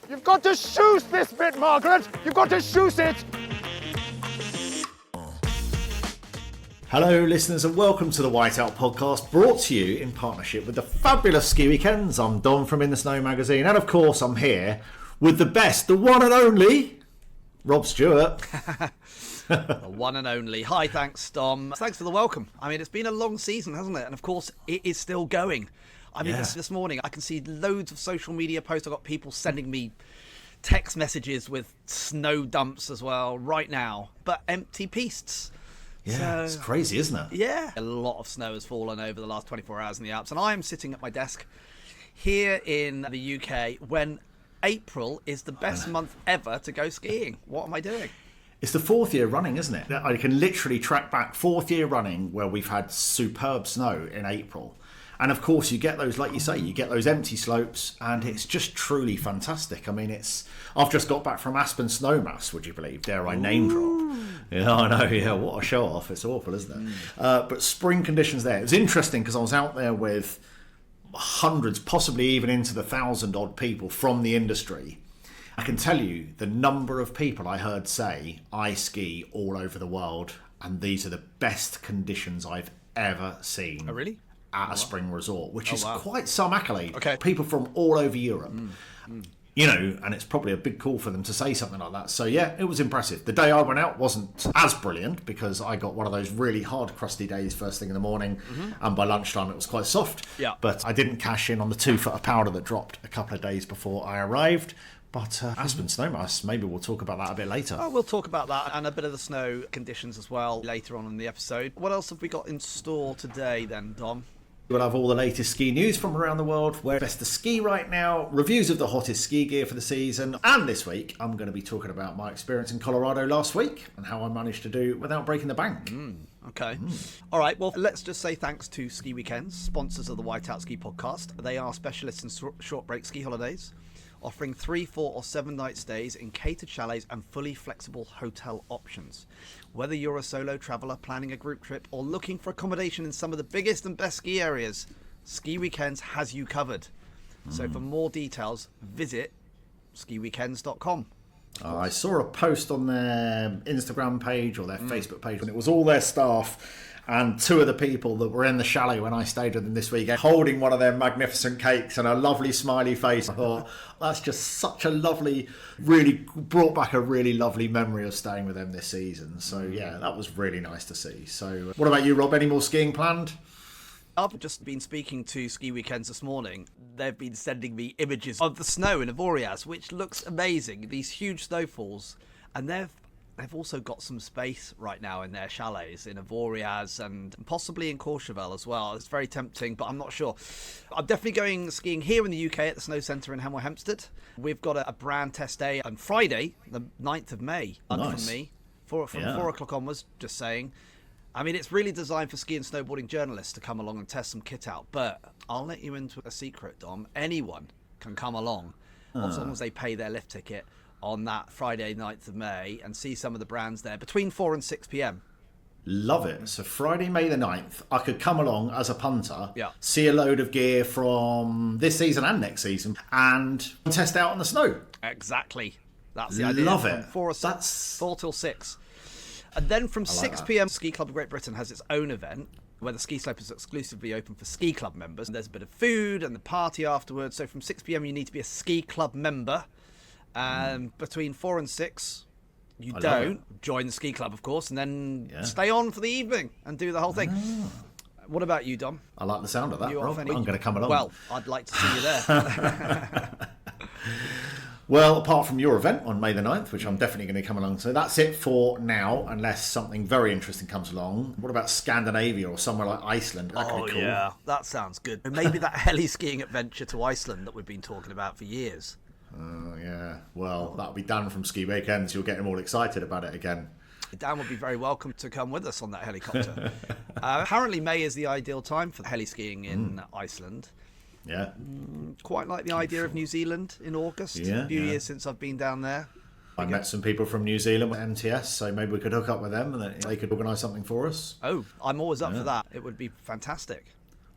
You've got to shoot this bit, Margaret. You've got to shoot it. Hello listeners and welcome to the Whiteout podcast, brought to you in partnership with the fabulous Ski Weekends. I'm Dom from In The Snow magazine, and of course I'm here with the best, the one and only Rob Stewart. The one and only. Hi, thanks Dom. Thanks for the welcome. I mean, it's been a long season, hasn't it? And of course it is still going. I mean, this morning I can see loads of social media posts. I've got people sending me text messages with snow dumps as well right now, but empty pistes. Yeah, it's crazy, isn't it? Yeah. A lot of snow has fallen over the last 24 hours in the Alps, and I am sitting at my desk here in the UK when April is the best month ever to go skiing. What am I doing? It's the fourth year running, isn't it? I can literally track back fourth year running where we've had superb snow in April. And of course you get those, like you say, you get those empty slopes, and it's just truly fantastic. I mean, I've just got back from Aspen Snowmass, would you believe? Dare I name drop? Yeah, I know, yeah, what a show off. It's awful, isn't it? But spring conditions there. It was interesting because I was out there with hundreds, possibly even into the 1,000 odd people from the industry. I can tell you the number of people I heard say, I ski all over the world, and these are the best conditions I've ever seen. Oh, really? At a spring resort, which is quite some accolade. Okay. People from all over Europe. You know, and it's probably a big call for them to say something like that. So yeah, it was impressive. The day I went out wasn't as brilliant because I got one of those really hard crusty days first thing in the morning, and by lunchtime it was quite soft. Yeah. But I didn't cash in on the 2 foot of powder that dropped a couple of days before I arrived. But Aspen Snowmass, maybe we'll talk about that a bit later. Oh, we'll talk about that and a bit of the snow conditions as well later on in the episode. What else have we got in store today then, Dom? We'll have all the latest ski news from around the world, where best to ski right now, reviews of the hottest ski gear for the season, and this week I'm going to be talking about my experience in Colorado last week and how I managed to do without breaking the bank. Okay. All right, well, let's just say thanks to Ski Weekends, sponsors of the Whiteout Ski podcast. They are specialists in short break ski holidays, offering 3, 4 or 7 night stays in catered chalets and fully flexible hotel options. Whether you're a solo traveller planning a group trip or looking for accommodation in some of the biggest and best ski areas, Ski Weekends has you covered. So for more details, visit skiweekends.com. I saw a post on their Instagram page or their Facebook page, and it was all their staff and 2 of the people that were in the chalet when I stayed with them this weekend, holding one of their magnificent cakes and a lovely smiley face. I thought, that's just such a lovely, really brought back a really lovely memory of staying with them this season. So yeah, that was really nice to see. So what about you, Rob? Any more skiing planned? I've just been speaking to Ski Weekends this morning. They've been sending me images of the snow in Avoriaz, which looks amazing. These huge snowfalls, and they've also got some space right now in their chalets in Avoriaz and possibly in Courchevel as well. It's very tempting, but I'm not sure. I'm definitely going skiing here in the UK at the Snow Centre in Hemel Hempstead. We've got a brand test day on Friday, the 9th of May. Nice. From me, from 4 o'clock onwards, just saying. I mean, it's really designed for ski and snowboarding journalists to come along and test some kit out. But I'll let you into a secret, Dom. Anyone can come along as long as they pay their lift ticket on that Friday 9th of May and see some of the brands there between 4 and 6 p.m. Love it. So Friday, May the 9th, I could come along as a punter, Yeah. see a load of gear from this season and next season, and test out on the snow. Exactly. That's the idea. Love From it. 4 till 6. And then from 6 p.m, Ski Club of Great Britain has its own event where the ski slope is exclusively open for ski club members. There's a bit of food and the party afterwards. So from 6 p.m, you need to be a ski club member. Between 4 and 6, you don't join the ski club, of course, and then stay on for the evening and do the whole thing. What about you, Dom? I like the sound of that, You Rob. off I'm any- going to come along. Well, I'd like to see you there. Well, apart from your event on May the 9th, which I'm definitely going to come along to, that's it for now, unless something very interesting comes along. What about Scandinavia or somewhere like Iceland? That could be cool. Yeah, that sounds good. And maybe that heli skiing adventure to Iceland that we've been talking about for years. Oh, yeah. Well, that'll be Dan from Ski Weekends. You'll get him all excited about it again. Dan would be very welcome to come with us on that helicopter. Apparently May is the ideal time for heli skiing in Iceland. Yeah. Quite like the idea of New Zealand in August. Yeah, a few yeah. years since I've been down there. I met some people from New Zealand with MTS, so maybe we could hook up with them and they could organise something for us. Oh, I'm always up for that. It would be fantastic.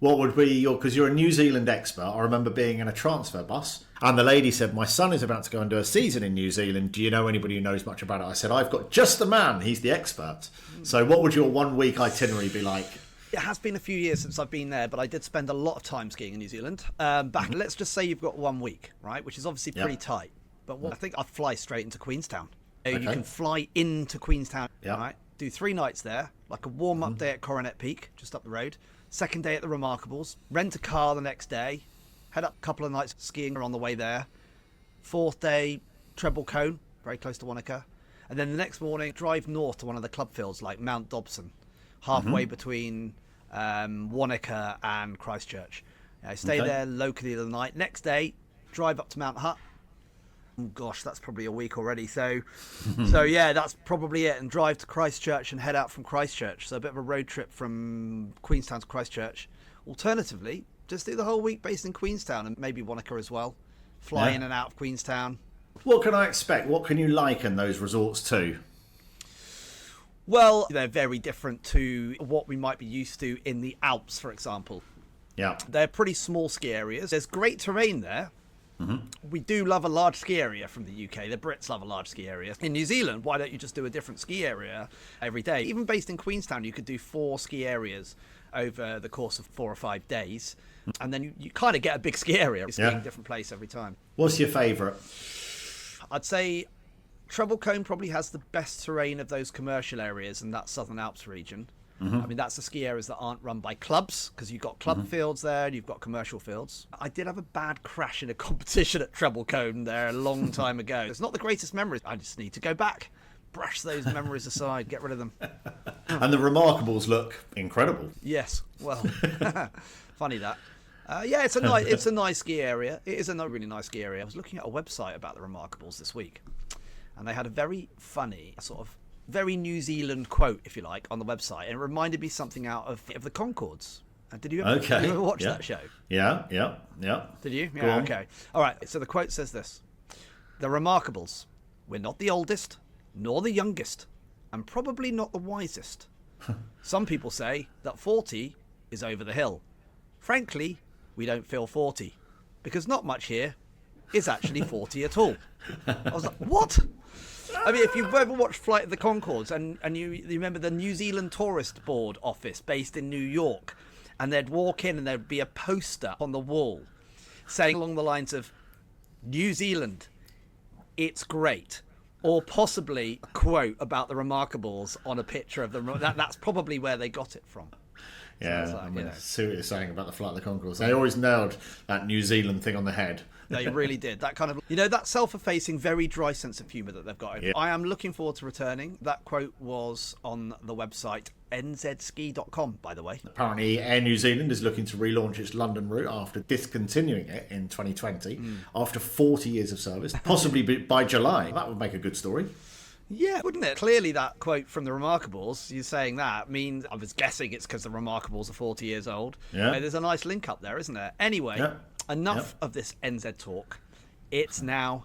What would be your, because you're a New Zealand expert, I remember being in a transfer bus And the lady said, my son is about to go and do a season in New Zealand. Do you know anybody who knows much about it? I said, I've got just the man. He's the expert. So what would your 1 week itinerary be like? It has been a few years since I've been there, but I did spend a lot of time skiing in New Zealand. Let's just say you've got 1 week, right? Which is obviously pretty tight. But I think I'd fly straight into Queenstown. You can fly into Queenstown, right? Do 3 nights there, like a warm-up day at Coronet Peak, just up the road. Second day at the Remarkables. Rent a car the next day. Head up a couple of nights skiing on the way there. 4th day, Treble Cone, very close to Wanaka. And then the next morning, drive north to one of the club fields like Mount Dobson, halfway between Wanaka and Christchurch. Stay there locally the night. Next day, drive up to Mount Hutt. Oh gosh, that's probably a week already. So yeah, that's probably it. And drive to Christchurch and head out from Christchurch. So a bit of a road trip from Queenstown to Christchurch. Alternatively, just do the whole week based in Queenstown and maybe Wanaka as well. Fly in and out of Queenstown. What can I expect? What can you liken those resorts to? Well, they're very different to what we might be used to in the Alps, for example. Yeah. They're pretty small ski areas. There's great terrain there. We do love a large ski area from the UK. The Brits love a large ski area. In New Zealand, why don't you just do a different ski area every day? Even based in Queenstown, you could do 4 ski areas over the course of 4 or 5 days. And then you kind of get a big ski area, skiing a different place every time. What's your favourite? I'd say Treble Cone probably has the best terrain of those commercial areas in that Southern Alps region. I mean, that's the ski areas that aren't run by clubs, because you've got club fields there and you've got commercial fields. I did have a bad crash in a competition at Treble Cone there a long time ago. It's not the greatest memories. I just need to go back, brush those memories aside, get rid of them. And the Remarkables look incredible. Yes, well, funny that. Yeah, it's a nice ski area. It is a really nice ski area. I was looking at a website about the Remarkables this week, and they had a very funny sort of very New Zealand quote, if you like, on the website, and it reminded me something out of the Concords. Did you ever watch that show? Yeah. Did you? Yeah, okay. All right, so the quote says this. The Remarkables. We're not the oldest, nor the youngest, and probably not the wisest. Some people say that 40 is over the hill. Frankly, we don't feel 40, because not much here is actually 40 at all. I was like, what? I mean, if you've ever watched Flight of the Conchords and you remember the New Zealand Tourist Board office based in New York, and they'd walk in and there'd be a poster on the wall saying along the lines of, New Zealand, it's great. Or possibly a quote about the Remarkables on a picture of them. That's probably where they got it from. Yeah, so like, I mean, see what you're saying about the Flight of the Conchords. They always nailed that New Zealand thing on the head. They really did. That kind of, that self-effacing, very dry sense of humour that they've got. Yeah. I am looking forward to returning. That quote was on the website nzski.com, by the way. Apparently, Air New Zealand is looking to relaunch its London route after discontinuing it in 2020, after 40 years of service, possibly by July. That would make a good story. Yeah, wouldn't it? Clearly that quote from the Remarkables, you saying that, means, I was guessing it's because the Remarkables are 40 years old. Yeah. There's a nice link up there, isn't there? Anyway, enough of this NZ talk. It's now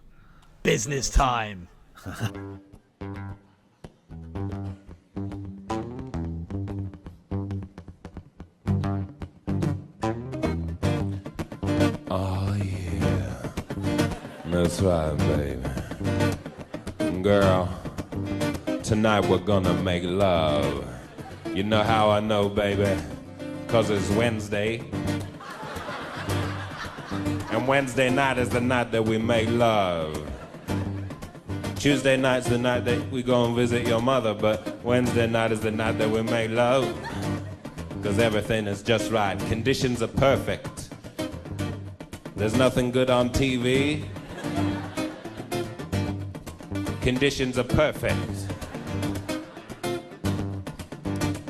business time. Oh, yeah. That's right, baby. Girl, tonight we're gonna make love. You know how I know, baby? 'Cause it's Wednesday. And Wednesday night is the night that we make love. Tuesday night's the night that we go and visit your mother, but Wednesday night is the night that we make love. 'Cause everything is just right. Conditions are perfect. There's nothing good on TV. Conditions are perfect.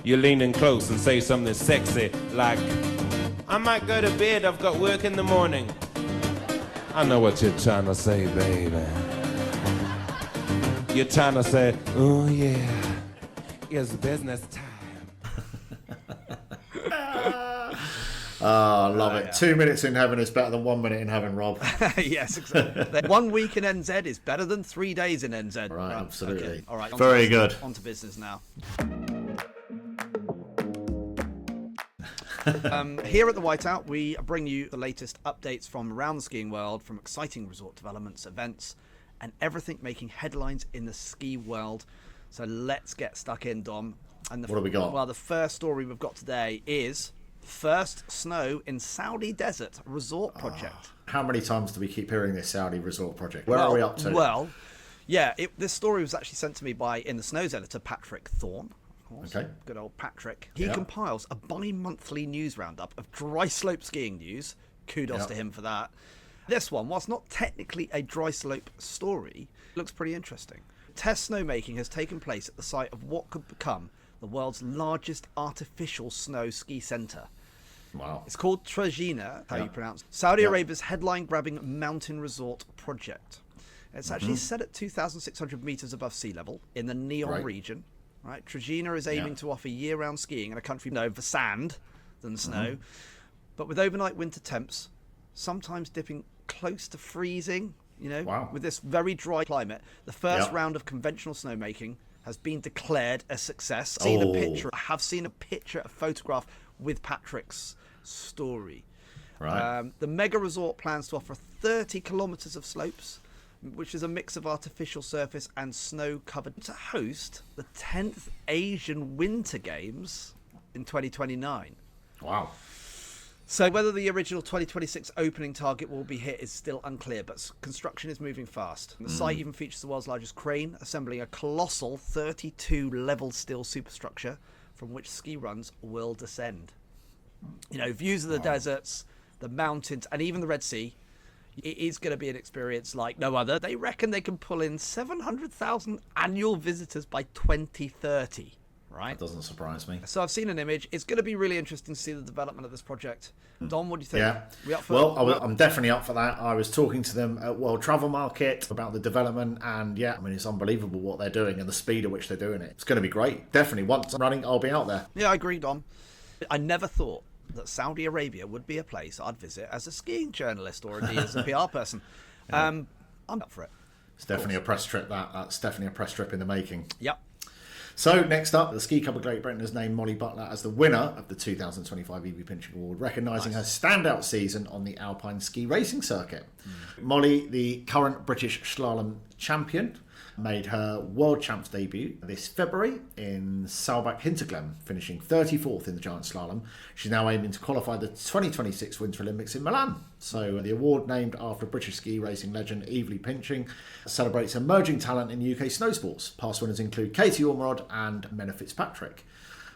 You're leaning close and say something sexy like, I might go to bed, I've got work in the morning. I know what you're trying to say, baby. You're trying to say, oh yeah, it's business time. Oh, love it. 2 minutes in heaven is better than 1 minute in heaven, Rob. Yes, exactly. 1 week in NZ is better than 3 days in NZ. Right, absolutely. Okay. All right. Very good. On to business now. Here at the Whiteout, we bring you the latest updates from around the skiing world, from exciting resort developments, events, and everything making headlines in the ski world. So let's get stuck in, Dom. And What have we got? Well, the first story we've got today is first snow in Saudi desert resort project. How many times do we keep hearing this Saudi resort project? Where are we up to? Well, yeah, this story was actually sent to me by In the Snow's editor, Patrick Thorn. Okay. Good old Patrick. He compiles a bi-monthly news roundup of dry slope skiing news. Kudos to him for that. This one, whilst not technically a dry slope story, looks pretty interesting. Test snowmaking has taken place at the site of what could become the world's largest artificial snow ski centre. Wow. It's called Trojena, how you pronounce it. Saudi Arabia's headline-grabbing mountain resort project. It's actually set at 2,600 metres above sea level in the Neon region. Right, Trojena is aiming to offer year-round skiing in a country known for sand than snow, but with overnight winter temps, sometimes dipping close to freezing. You know, with this very dry climate, the first round of conventional snowmaking has been declared a success. I have seen a picture, a photograph with Patrick's story. Right. The mega resort plans to offer 30 kilometres of slopes, which is a mix of artificial surface and snow covered, to host the 10th Asian Winter Games in 2029. Wow. So whether the original 2026 opening target will be hit is still unclear, but construction is moving fast. The site even features the world's largest crane, assembling a colossal 32-level steel superstructure from which ski runs will descend. You know, views of the deserts, the mountains, and even the Red Sea. It is going to be an experience like no other. They reckon they can pull in 700,000 annual visitors by 2030. Right? That doesn't surprise me. So I've seen an image. It's going to be really interesting to see the development of this project. Dom, what do you think? Yeah. We up for I'm definitely up for that. I was talking to them at World Travel Market about the development, and it's unbelievable what they're doing and the speed at which they're doing it. It's going to be great. Definitely. Once I'm running, I'll be out there. Yeah, I agree, Dom. I never thought that Saudi Arabia would be a place I'd visit as a skiing journalist or indeed as a PR person. I'm up for it. It's definitely a press trip. That's definitely a press trip in the making. Yep. So next up, the Ski Club of Great Britain has named Molly Butler as the winner of the 2025 Evie Pinching Award, recognising her standout season on the Alpine ski racing circuit. Molly, the current British slalom champion, made her World Champs debut this February in Saalbach Hinterglemm, finishing 34th in the giant slalom. She's now aiming to qualify the 2026 Winter Olympics in Milan. So the award, named after British ski racing legend Evie Pinching, celebrates emerging talent in UK snow sports. Past winners include Katie Ormerod and Menna Fitzpatrick.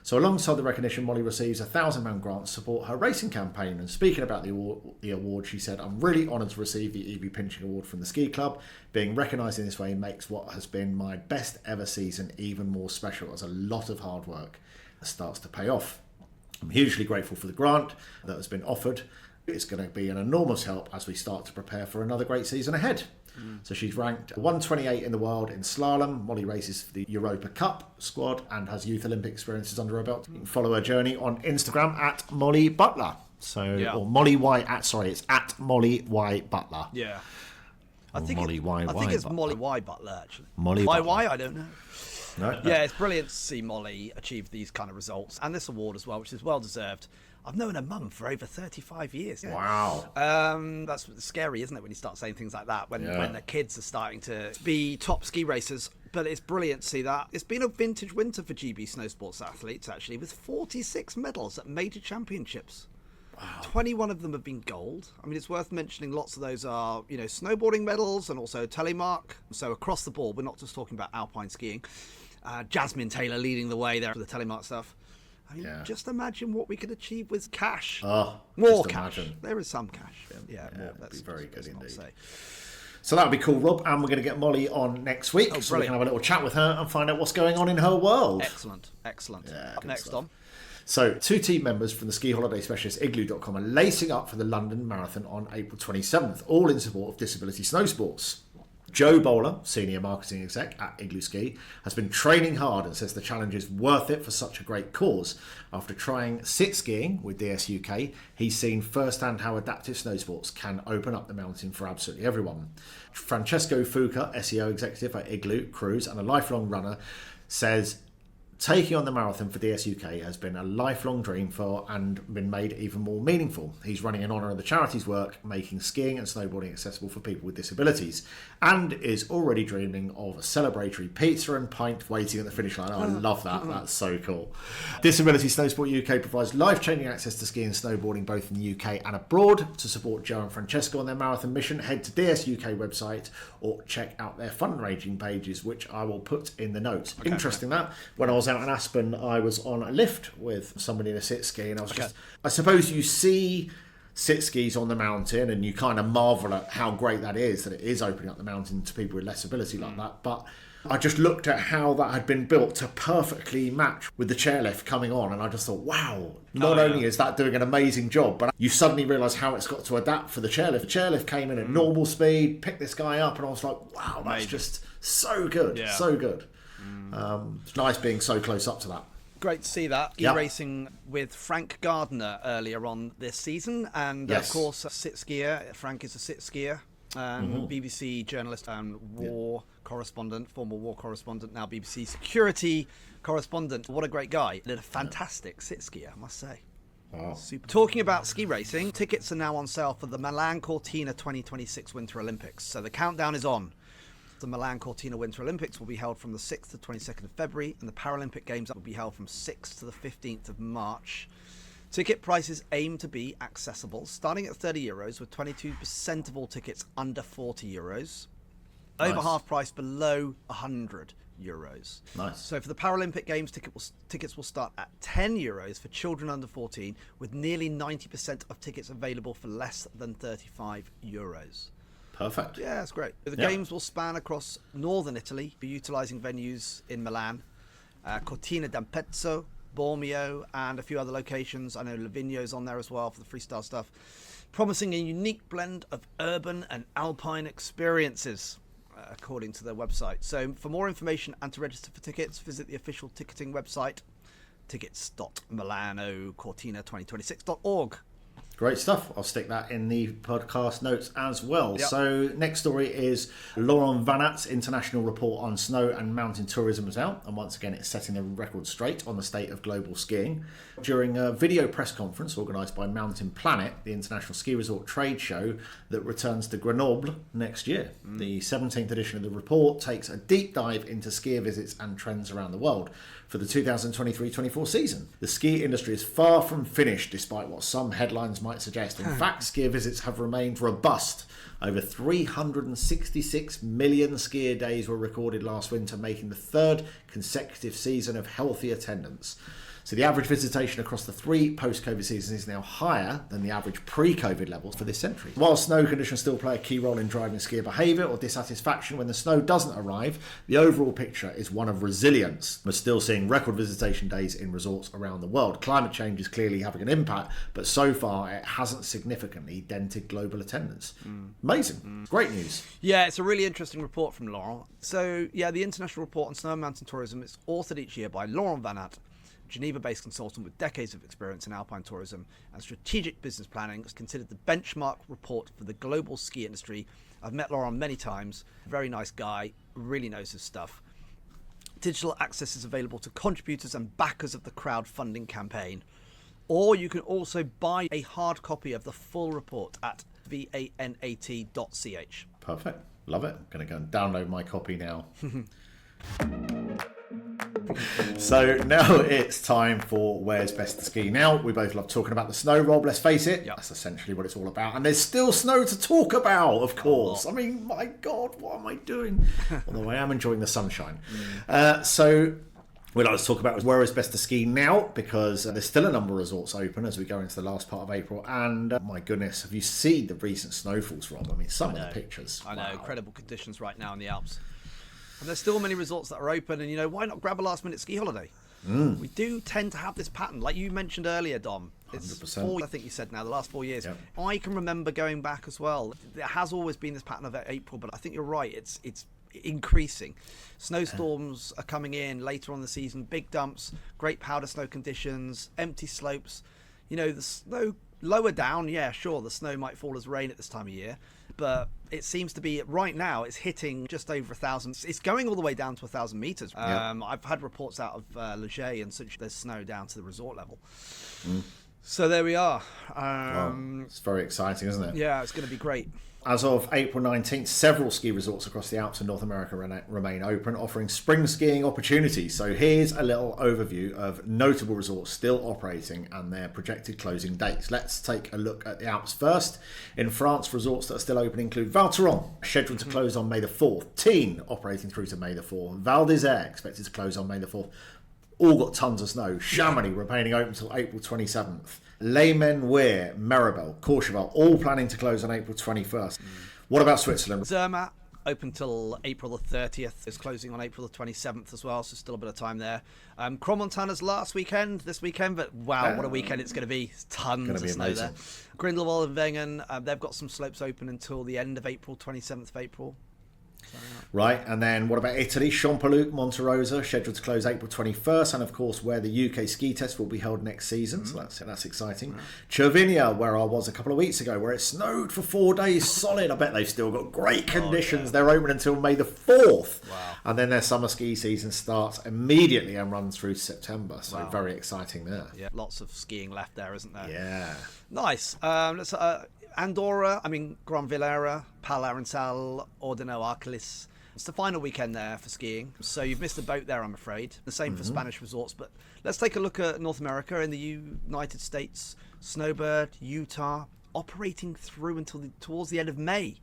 So alongside the recognition, Molly receives a £1,000 grant to support her racing campaign. And speaking about the award, she said, "I'm really honoured to receive the Evie Pinching Award from the Ski Club. Being recognised in this way makes what has been my best ever season even more special, as a lot of hard work starts to pay off. I'm hugely grateful for the grant that has been offered. It's going to be an enormous help as we start to prepare for another great season ahead." So she's ranked 128 in the world in slalom. Molly races for the Europa Cup squad and has youth Olympic experiences under her belt. You can follow her journey on Instagram at Molly Butler. Or Molly Y it's at Molly Y Butler. Yeah. I think it's Butler. Molly Y Butler, actually. Molly Why? Butler. I don't know. No. Yeah, it's brilliant to see Molly achieve these kind of results and this award as well, which is well deserved. I've known her mum for over 35 years. Wow. That's scary, isn't it, when you start saying things like that, when the kids are starting to be top ski racers. But it's brilliant to see that. It's been a vintage winter for GB snow sports athletes, actually, with 46 medals at major championships. Wow. 21 of them have been gold. I mean, it's worth mentioning lots of those are, snowboarding medals and also telemark. So across the board, we're not just talking about alpine skiing. Jasmine Taylor leading the way there for the telemark stuff. I mean, just imagine what we could achieve with cash. More cash. Imagine. There is some cash. Yeah, more. That'd be very good indeed. Say. So that'll be cool, Rob. And we're going to get Molly on next week, so we can have a little chat with her and find out what's going on in her world. Excellent. Yeah, Up next, Dom. So, 2 team members from the ski holiday specialist Iglu.com are lacing up for the London Marathon on April 27th, all in support of disability snow sports. Joe Bowler, senior marketing exec at Iglu Ski, has been training hard and says the challenge is worth it for such a great cause. After trying sit skiing with DSUK, he's seen firsthand how adaptive snow sports can open up the mountain for absolutely everyone. Francesco Fuca, SEO executive at Iglu Cruise and a lifelong runner, says Taking on the marathon for DSUK has been a lifelong dream for and been made even more meaningful. He's running in honour of the charity's work, making skiing and snowboarding accessible for people with disabilities, and is already dreaming of a celebratory pizza and pint waiting at the finish line. Oh, I love that. That's so cool. Disability Snowsport UK provides life-changing access to skiing and snowboarding both in the UK and abroad. To support Joe and Francesco on their marathon mission, head to DSUK website or check out their fundraising pages, which I will put in the notes. Okay. Interesting that. When I was out in Aspen, I was on a lift with somebody in a sit ski, and I was I suppose you see sit skis on the mountain and you kind of marvel at how great that is, that it is opening up the mountain to people with less ability like that. But I just looked at how that had been built to perfectly match with the chairlift coming on, and I just thought, wow, not only is that doing an amazing job, but you suddenly realise how it's got to adapt for the chairlift. The chairlift came in at normal speed, picked this guy up, and I was like, wow, that's just so good, so good. It's nice being so close up to that. Great to see that. E-racing with Frank Gardner earlier on this season, and of course, a sit skier. Frank is a sit skier, and BBC journalist and war correspondent, former war correspondent, now BBC security correspondent. What a great guy. Did a fantastic sit skier, I must say. Wow. Super. Talking about ski racing, tickets are now on sale for the Milan Cortina 2026 Winter Olympics. So the countdown is on. The Milan Cortina Winter Olympics will be held from the 6th to 22nd of February, and the Paralympic Games will be held from 6th to the 15th of March. Ticket prices aim to be accessible, starting at €30, with 22% of all tickets under €40. Over half price below €100. Nice. So for the Paralympic Games, tickets will start at €10 for children under 14, with nearly 90% of tickets available for less than €35. Perfect. Yeah, that's great. The games will span across northern Italy, utilising venues in Milan, Cortina d'Ampezzo, Bormio, and a few other locations. I know Livigno's on there as well for the freestyle stuff, promising a unique blend of urban and alpine experiences, according to their website. So for more information and to register for tickets, visit the official ticketing website, tickets.milanocortina2026.org. Great stuff. I'll stick that in the podcast notes as well. So next story is Laurent Vanat's international report on snow and mountain tourism is out, and once again it's setting the record straight on the state of global skiing. During a video press conference organised by Mountain Planet, the international ski resort trade show that returns to Grenoble next year. The 17th edition of the report takes a deep dive into skier visits and trends around the world for the 2023-24 season. The ski industry is far from finished, despite what some headlines might suggest. In fact, skier visits have remained robust. Over 366 million skier days were recorded last winter, making the third consecutive season of healthy attendance. So the average visitation across the three post-COVID seasons is now higher than the average pre-COVID levels for this century. While snow conditions still play a key role in driving skier behaviour or dissatisfaction when the snow doesn't arrive, the overall picture is one of resilience. We're still seeing record visitation days in resorts around the world. Climate change is clearly having an impact, but so far it hasn't significantly dented global attendance. Amazing. Great news. Yeah, it's a really interesting report from Laurent. So, the International Report on Snow and Mountain Tourism is authored each year by Laurent Vanat, Geneva-based consultant with decades of experience in alpine tourism and strategic business planning. It's considered the benchmark report for the global ski industry. I've met Laurent many times. Very nice guy, really knows his stuff. Digital access is available to contributors and backers of the crowdfunding campaign. Or you can also buy a hard copy of the full report at vanat.ch. Perfect. Love it. I'm going to go and download my copy now. So now it's time for Where's Best to Ski. Now, we both love talking about the snow, Rob, let's face it. That's essentially what it's all about. And there's still snow to talk about, of course. I mean, my God, what am I doing? Although I am enjoying the sunshine. So we'd like to talk about where is best to ski now, because there's still a number of resorts open as we go into the last part of April. And my goodness, have you seen the recent snowfalls, Rob? I mean, some of the pictures. I know, incredible conditions right now in the Alps. And there's still many resorts that are open, and why not grab a last minute ski holiday? We do tend to have this pattern, like you mentioned earlier, Dom. It's 100%. I think you said now, the last 4 years. I can remember going back as well. There has always been this pattern of April, but I think you're right. It's increasing. Snowstorms are coming in later on in the season. Big dumps, great powder snow conditions, empty slopes. The snow lower down, the snow might fall as rain at this time of year. but it seems to be right now it's hitting just over 1,000. It's going all the way down to 1,000 meters. I've had reports out of Leger and such. There's snow down to the resort level. So there we are. It's very exciting, isn't it? Yeah, it's going to be great. As of April 19th, several ski resorts across the Alps and North America remain open, offering spring skiing opportunities. So here's a little overview of notable resorts still operating and their projected closing dates. Let's take a look at the Alps first. In France, resorts that are still open include Val Thorens, scheduled to close on May the 4th. Tignes, operating through to May the 4th. Val d'Isère, expected to close on May the 4th. All got tons of snow. Chamonix remaining open until April 27th. Les Menuires, Maribel, Courchevel, all planning to close on April 21st. What about Switzerland? Zermatt, open till April the 30th. Is closing on April the 27th as well, so still a bit of time there. Cromontana's this weekend, but wow, what a weekend it's going to be. Tons of snow amazing there. Grindelwald and Wengen, they've got some slopes open until the end of April, 27th of April. Right, and then what about Italy? Champoluc, Monterosa, scheduled to close April 21st, and of course where the UK ski test will be held next season, so that's exciting. Cervinia, where I was a couple of weeks ago, where it snowed for 4 days solid. I bet they've still got great conditions. They're open until May the 4th. Wow. And then their summer ski season starts immediately and runs through September, so very exciting there. Yeah, lots of skiing left there, isn't there? Yeah. Nice. Let's Andorra, Grand Villera, Palarental, Ordino Arcalis. It's the final weekend there for skiing, so you've missed the boat there, I'm afraid. The same for Spanish resorts, but let's take a look at North America. In the United States, Snowbird, Utah, operating through until towards the end of May.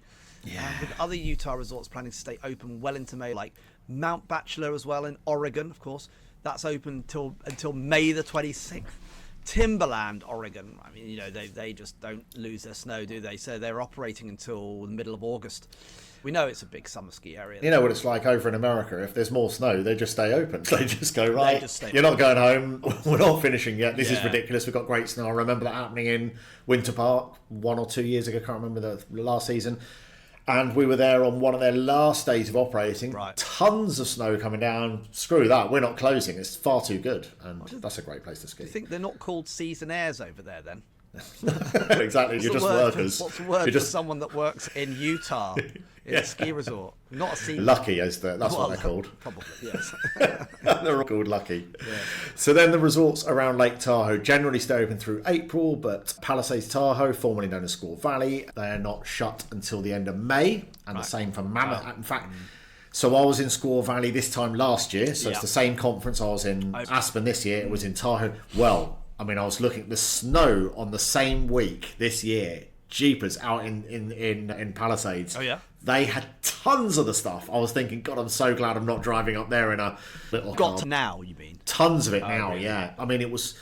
With other Utah resorts planning to stay open well into May, like Mount Bachelor as well in Oregon, of course. That's open until May the 26th. Timberland, Oregon. They just don't lose their snow, do they? So they're operating until the middle of August. We know it's a big summer ski area. You know what it's like over in America. If there's more snow, they just stay open. They just go, you're not going home. We're not finishing yet. This is ridiculous. We've got great snow. I remember that happening in Winter Park 1 or 2 years ago. I can't remember the last season. And we were there on one of their last days of operating. Right. Tons of snow coming down. Screw that. We're not closing. It's far too good. And that's a great place to ski. Do you think they're not called seasonaires over there then? Exactly. You're just workers. What's the word for someone that works in Utah in a ski resort? Not a ski. Lucky, that's what they're called. Probably, yes. They're all called Lucky. Yeah. So then the resorts around Lake Tahoe generally stay open through April, but Palisades Tahoe, formerly known as Squaw Valley, they're not shut until the end of May, and the same for Mammoth. In fact, so I was in Squaw Valley this time last year, so it's the same conference. I was in Aspen this year, it was in Tahoe. Well, I was looking at the snow on the same week this year. Jeepers, out in Palisades. Oh, yeah? They had tons of the stuff. I was thinking, God, I'm so glad I'm not driving up there in a little car. Now, you mean? Tons of it now, really? Yeah. It was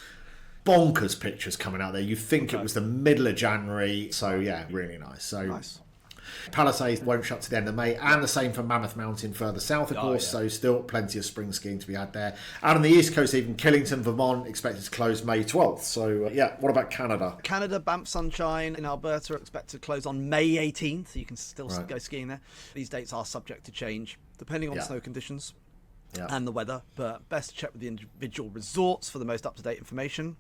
bonkers pictures coming out there. You think it was the middle of January. So, yeah, really nice. So, nice. Palisades won't shut to the end of May, and the same for Mammoth Mountain further south, of course, so still plenty of spring skiing to be had there. And on the east coast, even Killington, Vermont, expected to close May 12th. So, what about Canada? Canada, Banff Sunshine in Alberta are expected to close on May 18th, so you can still go skiing there. These dates are subject to change, depending on snow conditions and the weather, but best to check with the individual resorts for the most up-to-date information.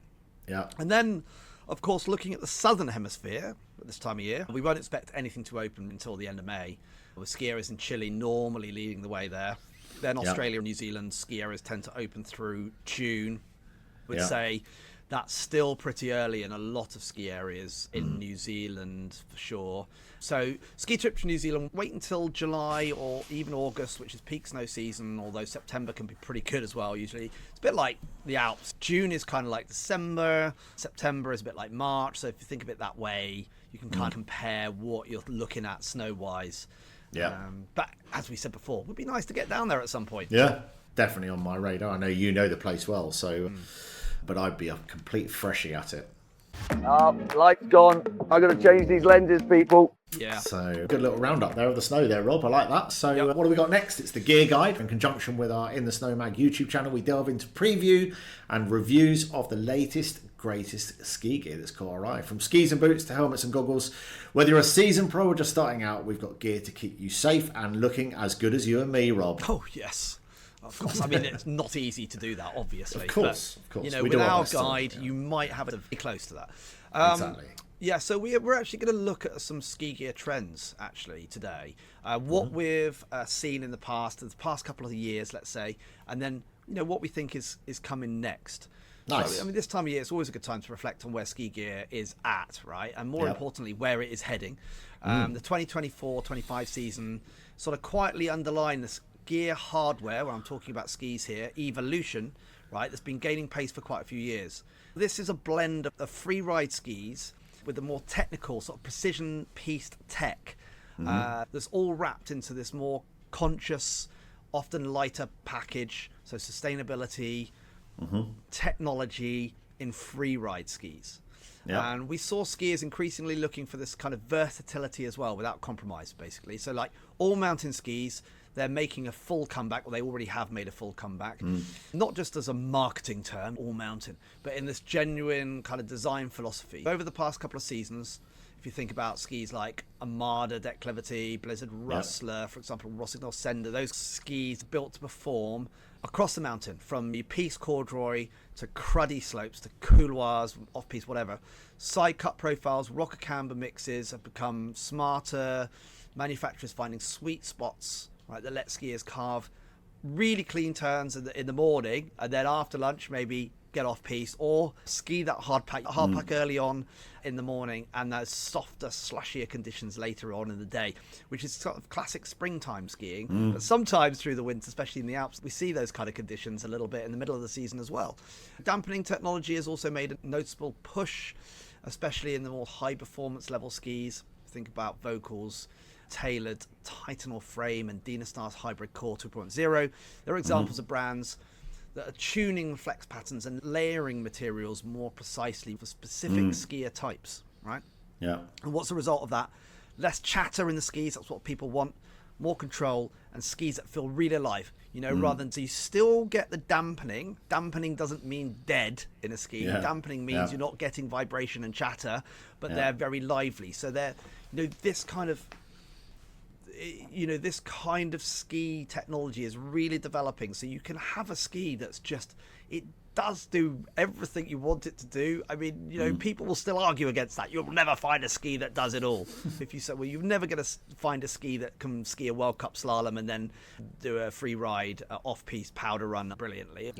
Yeah. And then, of course, looking at the southern hemisphere at this time of year, we won't expect anything to open until the end of May, with ski areas in Chile normally leading the way there. Then Australia and New Zealand ski areas tend to open through June. We'd say that's still pretty early in a lot of ski areas in New Zealand for sure. So ski trip to New Zealand, wait until July or even August, which is peak snow season, although September can be pretty good as well usually. It's a bit like the Alps. June is kind of like December, September is a bit like March, so if you think of it that way, you can kind of compare what you're looking at snow-wise. Yeah. But as we said before, it would be nice to get down there at some point. Yeah, definitely on my radar. I know you know the place well, so... But I'd be a complete freshie at it. Light's gone. I'm going to change these lenses, people. Yeah. So, good little roundup there of the snow there, Rob. I like that. So, what do we got next? It's the Gear Guide. In conjunction with our In the Snow Mag YouTube channel, we delve into preview and reviews of the latest, greatest ski gear that's caught our eye. From skis and boots to helmets and goggles. Whether you're a seasoned pro or just starting out, we've got gear to keep you safe and looking as good as you and me, Rob. Oh, yes. Of course, it's not easy to do that, obviously. Of course. With our guide, you might have it close to that. Exactly. Yeah, so we're actually going to look at some ski gear trends actually today. What we've seen in the past couple of years, let's say, and then what we think is coming next. Nice. So, I mean, this time of year, it's always a good time to reflect on where ski gear is at, right? And more importantly, where it is heading. The 2024-25 season sort of quietly underlined the gear hardware, when I'm talking about skis here, evolution, right? That's been gaining pace for quite a few years. This is a blend of free ride skis with a more technical sort of precision pieced tech that's all wrapped into this more conscious, often lighter package. So sustainability, technology in free ride skis. And we saw skiers increasingly looking for this kind of versatility as well, without compromise, basically. So like all mountain skis, they're making a full comeback, or they already have made a full comeback, not just as a marketing term, all mountain, but in this genuine kind of design philosophy. Over the past couple of seasons, if you think about skis like Armada Declivity, Blizzard Rustler, for example, Rossignol Sender, those skis built to perform across the mountain, from your piste corduroy to cruddy slopes to couloirs, off-piste, whatever. Side cut profiles, rocker camber mixes have become smarter. Manufacturers finding sweet spots, right, that let skiers carve really clean turns in the morning, and then after lunch maybe get off piste, or ski that hard pack early on in the morning, and those softer, slushier conditions later on in the day, which is sort of classic springtime skiing. But sometimes through the winter, especially in the Alps, we see those kind of conditions a little bit in the middle of the season as well. Dampening technology has also made a noticeable push, especially in the more high performance level skis. Think about Vocal's tailored Titanal frame and Dynastar's hybrid core 2.0. There are examples of brands that are tuning flex patterns and layering materials more precisely for specific skier types, right? Yeah. And what's the result of that? Less chatter in the skis, that's what people want. More control, and skis that feel really alive, rather than, so you still get the dampening. Dampening doesn't mean dead in a ski. Dampening means you're not getting vibration and chatter, but they're very lively. So they're, this kind of ski technology is really developing, so you can have a ski that's just, it does do everything you want it to do. I mean, people will still argue against that. You'll never find a ski that does it all. If you say, well, you're never going to find a ski that can ski a World Cup slalom and then do a free ride off-piste powder run brilliantly.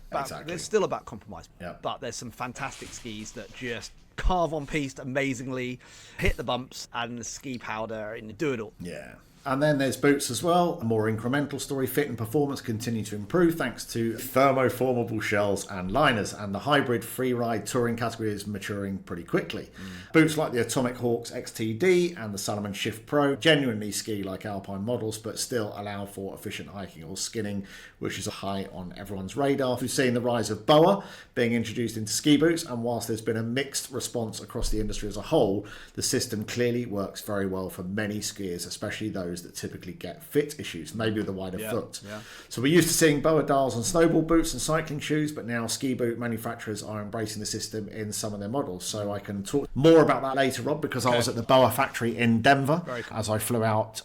But exactly. It's still about compromise. But there's some fantastic skis that just carve on piste amazingly, hit the bumps and ski powder and do it all. And then there's boots as well. A more incremental story. Fit and performance continue to improve thanks to thermoformable shells and liners, and the hybrid freeride touring category is maturing pretty quickly. Boots like the Atomic Hawks XTD and the Salomon Shift Pro genuinely ski like Alpine models, but still allow for efficient hiking or skinning, which is high on everyone's radar. We've seen the rise of BOA being introduced into ski boots, and whilst there's been a mixed response across the industry as a whole, the system clearly works very well for many skiers, especially those that typically get fit issues, maybe with a wider foot. So we're used to seeing BOA dials on snowboard boots and cycling shoes, but now ski boot manufacturers are embracing the system in some of their models. So I can talk more about that later, Rob, because I was at the BOA factory in Denver as I flew out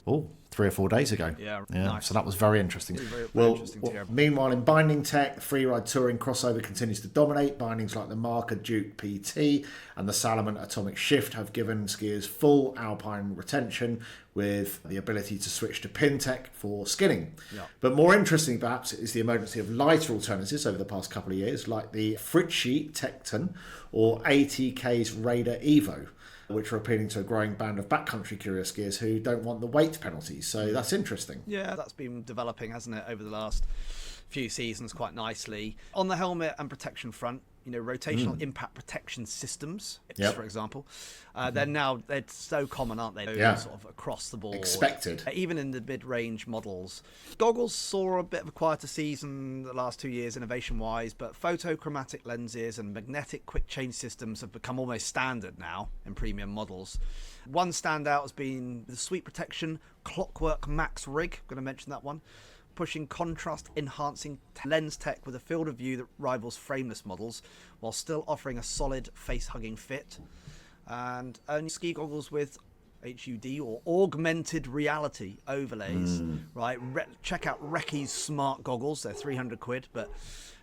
3 or 4 days ago. Nice. So that was very interesting. Very interesting to hear. Meanwhile, in binding tech, the freeride touring crossover continues to dominate. Bindings like the Marker Duke PT and the Salomon Atomic Shift have given skiers full alpine retention with the ability to switch to pin tech for skinning. But more interesting perhaps is the emergence of lighter alternatives over the past couple of years, like the Fritschi Tecton or ATK's Raider Evo, which are appealing to a growing band of backcountry curious skiers who don't want the weight penalties. So that's interesting. Yeah, that's been developing, hasn't it, over the last few seasons quite nicely. On the helmet and protection front, rotational impact protection systems, for example, they're so common, aren't they? Sort of across the board. Expected. Even in the mid-range models. Goggles saw a bit of a quieter season the last 2 years innovation-wise, but photochromatic lenses and magnetic quick change systems have become almost standard now in premium models. One standout has been the Sweet Protection Clockwork Max rig. I'm going to mention that one. Pushing contrast enhancing lens tech with a field of view that rivals frameless models, while still offering a solid face hugging fit. And only ski goggles with HUD or augmented reality overlays, right? Check out Recce's smart goggles. They're 300 quid, but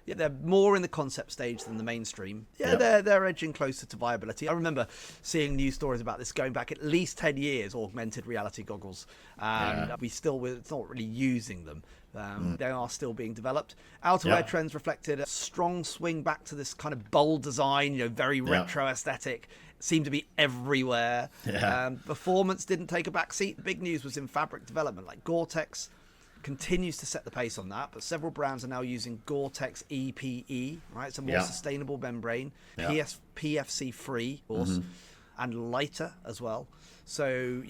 Yeah, they're more in the concept stage than the mainstream. Yeah, they're edging closer to viability. I remember seeing news stories about this going back at least 10 years, augmented reality goggles, and we're not really using them. They are still being developed. Outerwear trends reflected a strong swing back to this kind of bold design, very retro aesthetic. Seemed to be everywhere. Performance didn't take a back seat. Big news was in fabric development, like Gore-Tex continues to set the pace on that, but several brands are now using Gore-Tex EPE, right? It's a more sustainable membrane, PFC free, of course, and lighter as well. So,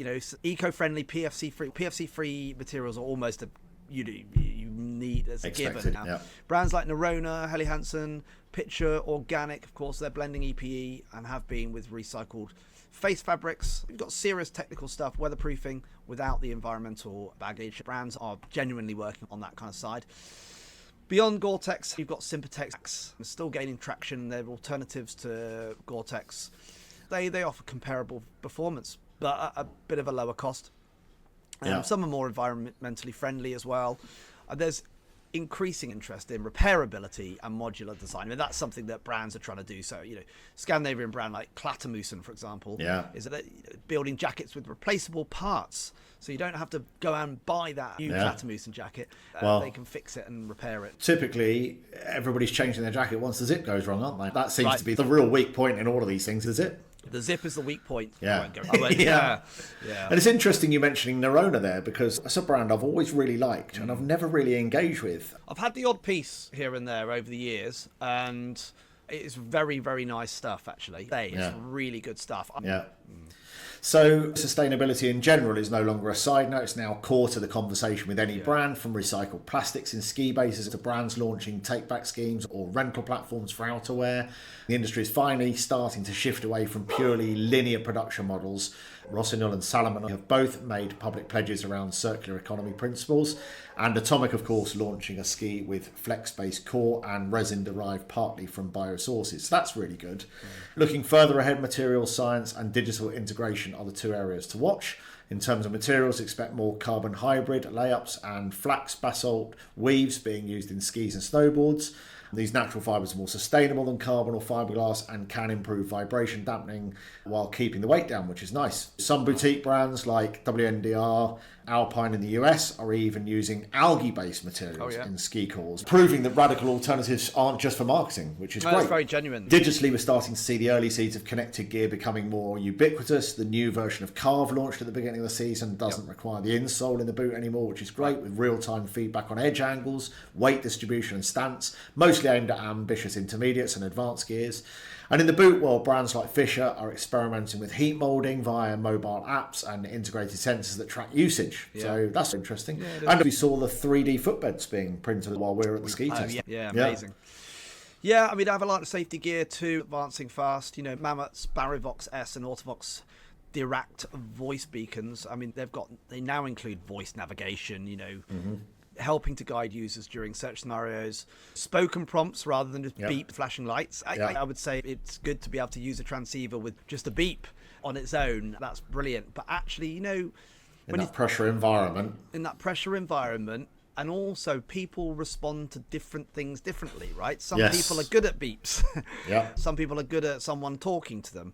eco-friendly PFC free materials are almost you need as a given now. Brands like Nerona, Helly Hansen, Pitcher, Organic, of course, they're blending EPE and have been with recycled face fabrics. You've got serious technical stuff, weatherproofing without the environmental baggage. Brands are genuinely working on that kind of side. Beyond Gore-Tex, you've got Sympatex, still gaining traction. They're alternatives to Gore-Tex. They offer comparable performance, but at a bit of a lower cost. Some are more environmentally friendly as well. There's increasing interest in repairability and modular design. I mean, that's something that brands are trying to do. So, Scandinavian brand like Klattermusen, for example, is building jackets with replaceable parts. So you don't have to go out and buy that new Klattermusen jacket. They can fix it and repair it. Typically, everybody's changing their jacket once the zip goes wrong, aren't they? That seems to be the real weak point in all of these things, is it? The zip is the weak point. Yeah. Yeah. And it's interesting you mentioning Nerona there, because that's a brand I've always really liked and I've never really engaged with. I've had the odd piece here and there over the years, and it's very, very nice stuff, actually. It's really good stuff. So sustainability in general is no longer a side note. It's now core to the conversation with any brand, from recycled plastics in ski bases to brands launching take-back schemes or rental platforms for outerwear. The industry is finally starting to shift away from purely linear production models. Rossignol and Salomon have both made public pledges around circular economy principles, and Atomic, of course, launching a ski with flex-based core and resin derived partly from biosources. So that's really good. Looking further ahead, materials science and digital integration are the two areas to watch. In terms of materials, expect more carbon hybrid layups and flax basalt weaves being used in skis and snowboards. These natural fibres are more sustainable than carbon or fiberglass and can improve vibration dampening while keeping the weight down, which is nice. Some boutique brands like WNDR, Alpine in the US are even using algae-based materials in ski cores, proving that radical alternatives aren't just for marketing, which is great. That's very genuine. Digitally, we're starting to see the early seeds of connected gear becoming more ubiquitous. The new version of Carve launched at the beginning of the season doesn't require the insole in the boot anymore, which is great, with real-time feedback on edge angles, weight distribution and stance, mostly aimed at ambitious intermediates and advanced gears. And in the boot world, brands like Fisher are experimenting with heat molding via mobile apps and integrated sensors that track usage. So that's interesting. And we saw the 3D footbeds being printed while we were at the ski test. Amazing. Yeah, I mean, I have a lot of safety gear too, advancing fast. Mammoth's Barrivox S and Autovox Diract voice beacons. I mean, they now include voice navigation, helping to guide users during search scenarios, spoken prompts rather than just beep flashing lights. I would say it's good to be able to use a transceiver with just a beep on its own. That's brilliant. But actually, in that pressure environment, and also people respond to different things differently, right? Some people are good at beeps. Some people are good at someone talking to them.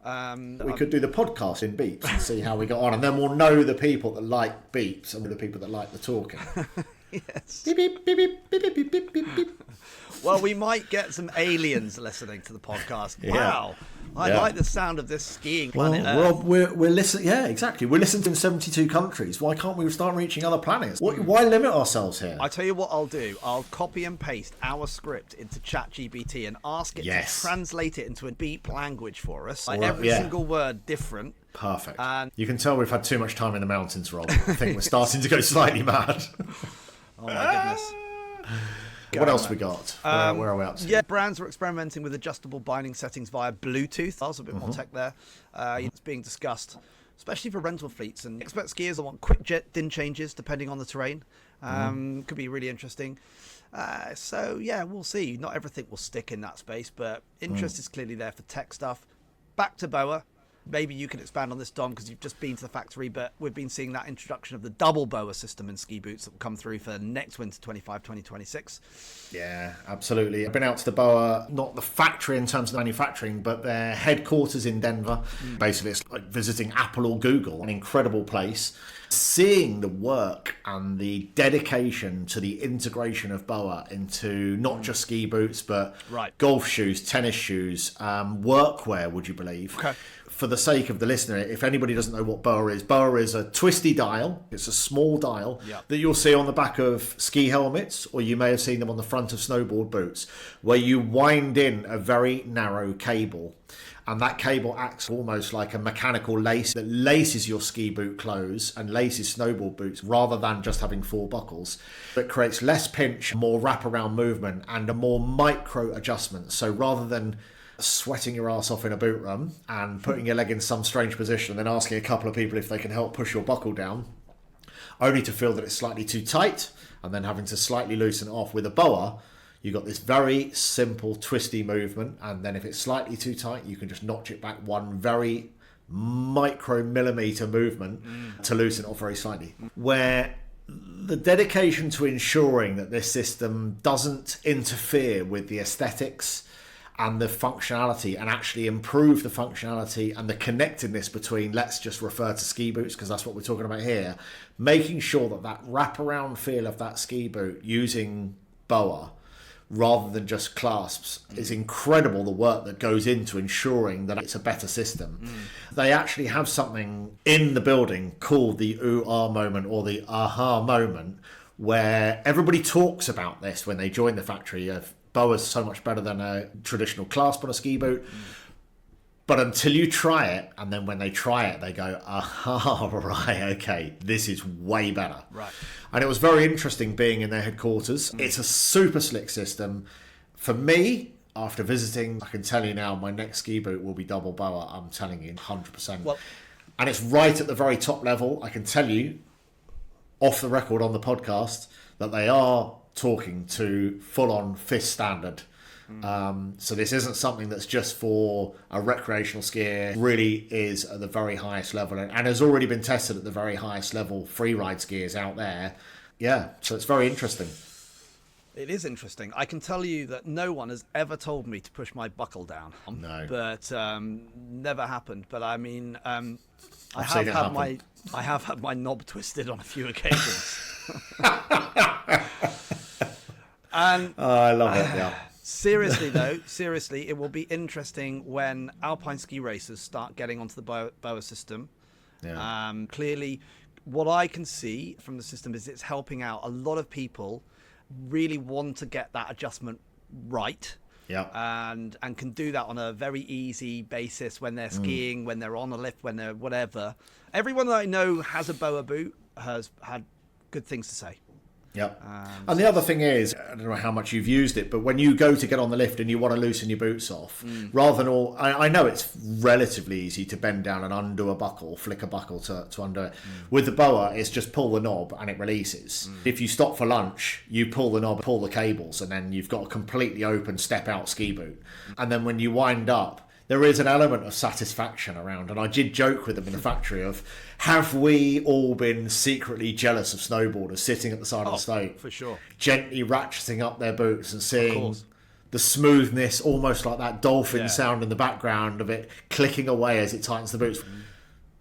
We could do the podcast in beeps and see how we got on, and then we'll know the people that like beeps and the people that like the talking. Yes. Beep, beep, beep, beep, beep, beep, beep, beep, beep. Well, we might get some aliens listening to the podcast. Wow. I like the sound of this skiing planet Earth. Well, we're listening. Yeah, exactly. We're listening in 72 countries. Why can't we start reaching other planets? Why limit ourselves here? I tell you what I'll do. I'll copy and paste our script into ChatGPT and ask it to translate it into a beep language for us. Every single word different. Perfect. And you can tell we've had too much time in the mountains, Rob. I think we're starting to go slightly mad. Oh my goodness. What else we got? Where are we up to? Yeah, brands are experimenting with adjustable binding settings via Bluetooth. There's a bit more tech there. It's being discussed, especially for rental fleets. And expert skiers will want quick din changes depending on the terrain. Could be really interesting. We'll see. Not everything will stick in that space, but interest is clearly there for tech stuff. Back to BOA. maybe you can expand on this, Dom, because you've just been to the factory, but we've been seeing that introduction of the double boa system in ski boots that will come through for next winter 2026. Yeah, absolutely. I've been out to the boa, not the factory in terms of manufacturing, but their headquarters in Denver. Basically, it's like visiting Apple or Google, an incredible place. Seeing the work and the dedication to the integration of boa into not just ski boots, but golf shoes, tennis shoes, workwear, would you believe? Okay. For the sake of the listener, if anybody doesn't know what boa is a twisty dial. It's a small dial that you'll see on the back of ski helmets, or you may have seen them on the front of snowboard boots, where you wind in a very narrow cable. And that cable acts almost like a mechanical lace that laces your ski boot close and laces snowboard boots rather than just having 4 buckles. It creates less pinch, more wraparound movement and a more micro adjustment. So rather than sweating your ass off in a boot run and putting your leg in some strange position and then asking a couple of people if they can help push your buckle down, only to feel that it's slightly too tight and then having to slightly loosen it off, with a boa, you've got this very simple twisty movement, and then if it's slightly too tight, you can just notch it back one very micromillimeter movement to loosen it off very slightly. Where the dedication to ensuring that this system doesn't interfere with the aesthetics and the functionality, and actually improve the functionality and the connectedness between, let's just refer to ski boots because that's what we're talking about here, making sure that that wraparound feel of that ski boot using boa rather than just clasps is incredible. The work that goes into ensuring that it's a better system. They actually have something in the building called the ooh-ah moment, or the aha moment, where everybody talks about this when they join the factory of boa's so much better than a traditional clasp on a ski boot. But until you try it, and then when they try it, they go, aha, right, okay, this is way better. Right. And it was very interesting being in their headquarters. It's a super slick system. For me, after visiting, I can tell you now, my next ski boot will be double boa. I'm telling you, 100%. Well, and it's right at the very top level. I can tell you, off the record on the podcast, that they are talking to full-on FIS standard. So this isn't something that's just for a recreational skier. It really is at the very highest level, and has already been tested at the very highest level freeride skiers out there. Yeah, so it's very interesting. It is interesting. I can tell you that no one has ever told me to push my buckle down. No. But never happened. But I mean, I have had my knob twisted on a few occasions. And I love it, yeah. Seriously, though, it will be interesting when alpine ski racers start getting onto the boa system. Yeah. Clearly, what I can see from the system is it's helping out. A lot of people really want to get that adjustment right. Yeah. And can do that on a very easy basis when they're skiing, when they're on a lift, when they're whatever. Everyone that I know has a boa boot has had good things to say. Yep. And the other thing is, I don't know how much you've used it, but when you go to get on the lift and you want to loosen your boots off, rather than I know it's relatively easy to bend down and undo a buckle, flick a buckle to undo it. With the boa, it's just pull the knob and it releases. If you stop for lunch, you pull the knob, pull the cables, and then you've got a completely open step out ski boot. And then when you wind up, there is an element of satisfaction around, and I did joke with them in the factory of, have we all been secretly jealous of snowboarders sitting at the side of the slope, for sure, gently ratcheting up their boots and seeing the smoothness, almost like that dolphin sound in the background of it clicking away as it tightens the boots.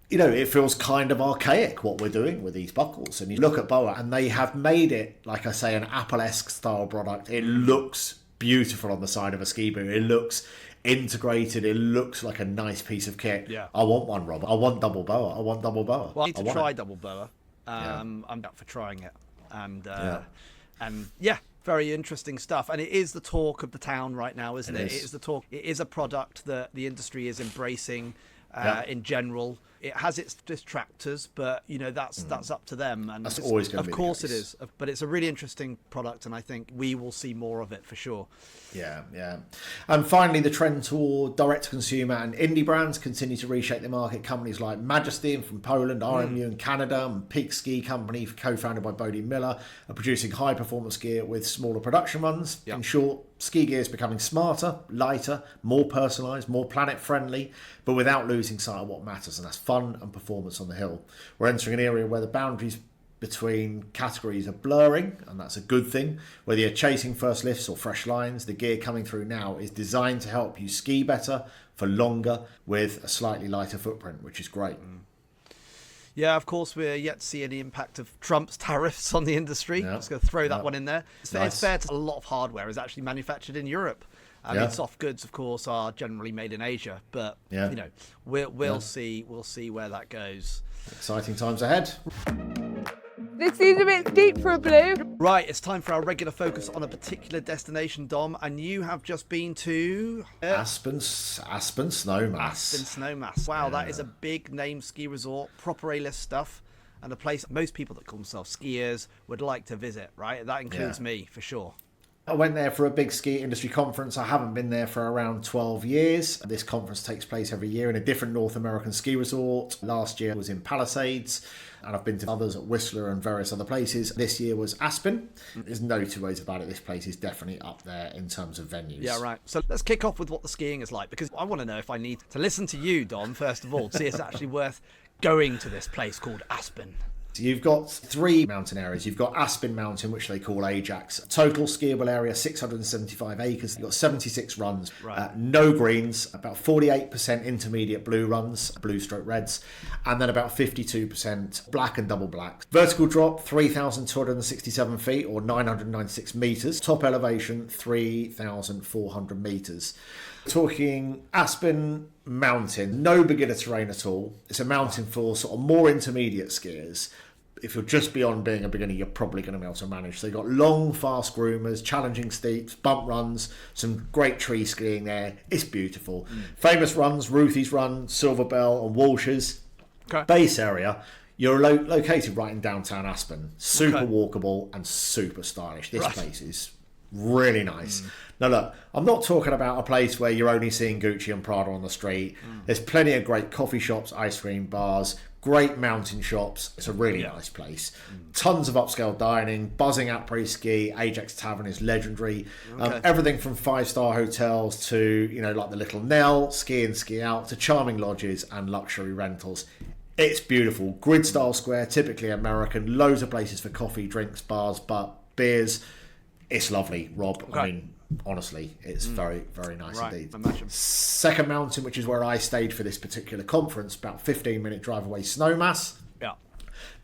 You know, it feels kind of archaic what we're doing with these buckles. And you look at boa, and they have made it, like I say, an Apple-esque style product. It looks beautiful on the side of a ski boot. It looks integrated. It looks like a nice piece of kit. Yeah. I want one, Rob. I want double boa. Well, I need to try double boa. I'm up for trying it. And very interesting stuff. And it is the talk of the town right now, isn't it? It is the talk. It is a product that the industry is embracing in general. It has its detractors, but you know that's up to them. And that's always going to be. Of course it is. But it's a really interesting product, and I think we will see more of it for sure. Yeah. And finally, the trend toward direct-to-consumer and indie brands continue to reshape the market. Companies like Majesty from Poland, RMU in Canada, and Peak Ski Company, co-founded by Bodie Miller, are producing high-performance gear with smaller production runs. In short, ski gear is becoming smarter, lighter, more personalised, more planet-friendly, but without losing losing sight of what matters, and that's fun and performance on the hill. We're entering an area where the boundaries between categories are blurring, and that's a good thing. Whether you're chasing first lifts or fresh lines, the gear coming through now is designed to help you ski better for longer with a slightly lighter footprint, which is great. Yeah, of course, we're yet to see any impact of Trump's tariffs on the industry. Just going to throw that one in there. It's fair to a lot of hardware is actually manufactured in Europe. I mean, soft goods, of course, are generally made in Asia, but you know, we'll see where that goes. Exciting times ahead. This seems a bit steep for a blue. Right, it's time for our regular focus on a particular destination, Dom, and you have just been to Aspen Snowmass. Aspen Snowmass. Wow, that is a big name ski resort, proper A-list stuff, and a place most people that call themselves skiers would like to visit, right? That includes me, for sure. I went there for a big ski industry conference. I haven't been there for around 12 years. This conference takes place every year in a different North American ski resort. Last year was in Palisades, and I've been to others at Whistler and various other places. This year was Aspen. There's no two ways about it. This place is definitely up there in terms of venues. Yeah, right. So let's kick off with what the skiing is like, because I want to know if I need to listen to you, Dom, first of all, to see if it's actually worth going to this place called Aspen. So you've got 3 mountain areas. You've got Aspen Mountain, which they call Ajax. Total skiable area, 675 acres. You've got 76 runs, no greens, about 48% intermediate blue runs, blue stroke reds, and then about 52% black and double black. Vertical drop, 3,267 feet or 996 metres. Top elevation, 3,400 metres. Talking Aspen Mountain, no beginner terrain at all. It's a mountain for sort of more intermediate skiers. If you're just beyond being a beginner, you're probably going to be able to manage. So you've got long, fast groomers, challenging steeps, bump runs, some great tree skiing there. It's beautiful. Famous runs, Ruthie's Run, Silver Bell and Walsh's. Base area, you're located right in downtown Aspen. Super walkable and super stylish. This place is really nice. Now look, I'm not talking about a place where you're only seeing Gucci and Prada on the street. There's plenty of great coffee shops, ice cream bars, great mountain shops. It's a really nice place. Tons of upscale dining, buzzing après-ski. Ajax Tavern is legendary. Everything from 5-star hotels to, you know, like the Little Nell, ski in, ski out, to charming lodges and luxury rentals. It's beautiful. Grid style square, typically American. Loads of places for coffee, drinks, bars, but beers. It's lovely, Rob. I mean, honestly, it's very, very nice indeed. Second mountain, which is where I stayed for this particular conference, about 15-minute drive away, Snowmass.